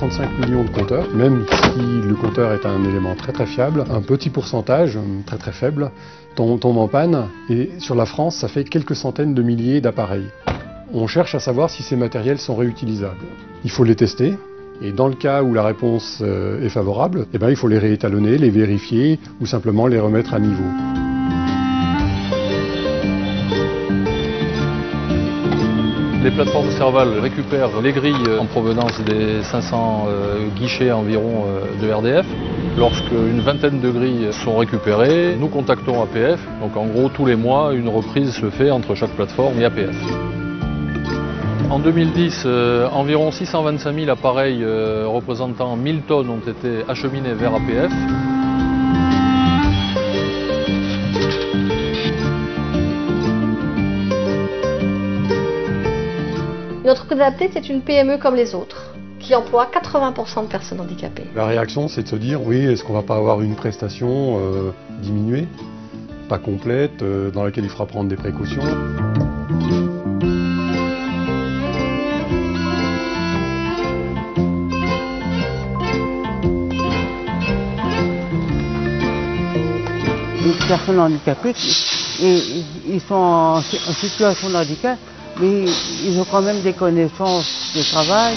35 millions de compteurs. Même si le compteur est un élément très fiable, un petit pourcentage, très faible, tombe en panne. Et sur la France, ça fait quelques centaines de milliers d'appareils. On cherche à savoir si ces matériels sont réutilisables. Il faut les tester. Et dans le cas où la réponse est favorable, il faut les réétalonner, les vérifier ou simplement les remettre à niveau. Les plateformes Serval récupèrent les grilles en provenance des 500 guichets environ de RDF. Lorsqu'une vingtaine de grilles sont récupérées, nous contactons APF. Donc en gros, tous les mois, une reprise se fait entre chaque plateforme et APF. En 2010, environ 625 000 appareils représentant 1000 tonnes ont été acheminés vers APF. Notre entreprise adaptée, c'est une PME comme les autres, qui emploie 80% de personnes handicapées. La réaction, c'est de se dire, oui, est-ce qu'on ne va pas avoir une prestation diminuée, pas complète, dans laquelle il faudra prendre des précautions. Les personnes handicapées, ils sont en situation de handicap, mais ils ont quand même des connaissances de travail.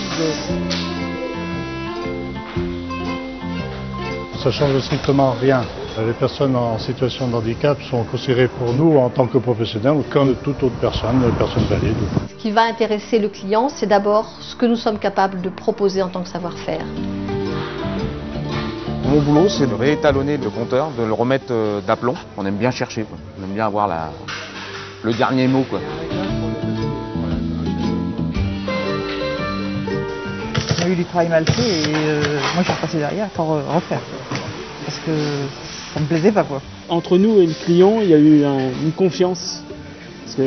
Ça change strictement rien. Les personnes en situation de handicap sont considérées pour nous en tant que professionnels comme toute autre personne, personne valide. Ce qui va intéresser le client, c'est d'abord ce que nous sommes capables de proposer en tant que savoir-faire. Mon boulot, c'est de réétalonner le compteur, de le remettre d'aplomb. On aime bien chercher, quoi. On aime bien avoir le dernier mot, quoi. On a eu du travail mal fait et moi je suis repassé derrière pour refaire. Parce que ça me plaisait pas, quoi. Entre nous et le client, il y a eu une confiance. Parce que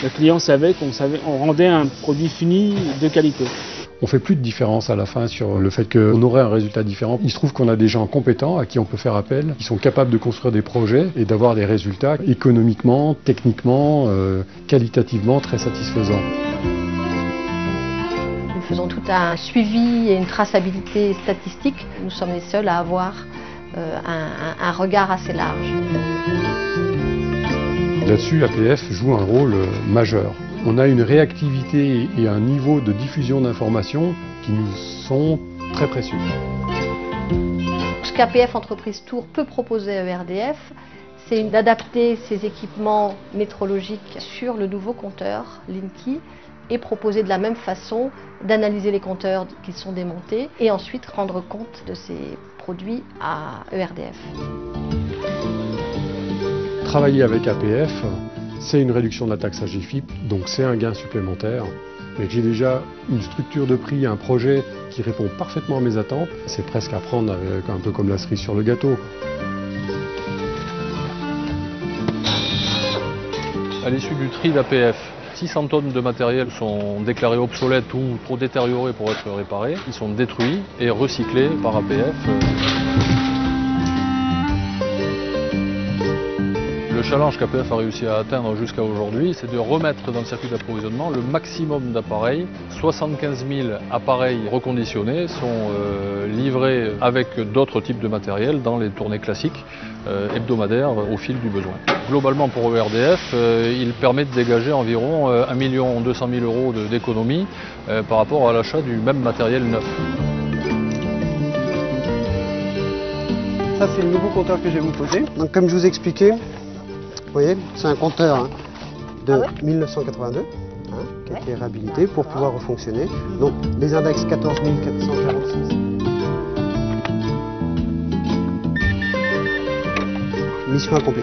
le client savait qu'on rendait un produit fini de qualité. On fait plus de différence à la fin sur le fait qu'on aurait un résultat différent. Il se trouve qu'on a des gens compétents à qui on peut faire appel, qui sont capables de construire des projets et d'avoir des résultats économiquement, techniquement, qualitativement très satisfaisants. Nous faisons tout un suivi et une traçabilité statistique. Nous sommes les seuls à avoir un regard assez large. Là-dessus, APF joue un rôle majeur. On a une réactivité et un niveau de diffusion d'informations qui nous sont très précieux. Ce qu'APF Entreprise Tours peut proposer à ERDF, c'est d'adapter ses équipements métrologiques sur le nouveau compteur Linky et proposer de la même façon d'analyser les compteurs qui sont démontés et ensuite rendre compte de ces produits à ERDF. Travailler avec APF, c'est une réduction de la taxe AGFIP, donc c'est un gain supplémentaire. Mais j'ai déjà une structure de prix, un projet qui répond parfaitement à mes attentes. C'est presque à prendre un peu comme la cerise sur le gâteau. À l'issue du tri d'APF, 600 tonnes de matériel sont déclarés obsolètes ou trop détériorés pour être réparés. Ils sont détruits et recyclés par APF. Le challenge qu'APF a réussi à atteindre jusqu'à aujourd'hui, c'est de remettre dans le circuit d'approvisionnement le maximum d'appareils. 75 000 appareils reconditionnés sont livrés avec d'autres types de matériel dans les tournées classiques hebdomadaires au fil du besoin. Globalement pour ERDF, il permet de dégager environ 1 200 000 € d'économie par rapport à l'achat du même matériel neuf. Ça c'est le nouveau compteur que je vais vous poser. Donc comme je vous expliquais, vous voyez, c'est un compteur de 1982 qui a été réhabilité pour pouvoir refonctionner. Donc les index 14 446. Mission accomplie.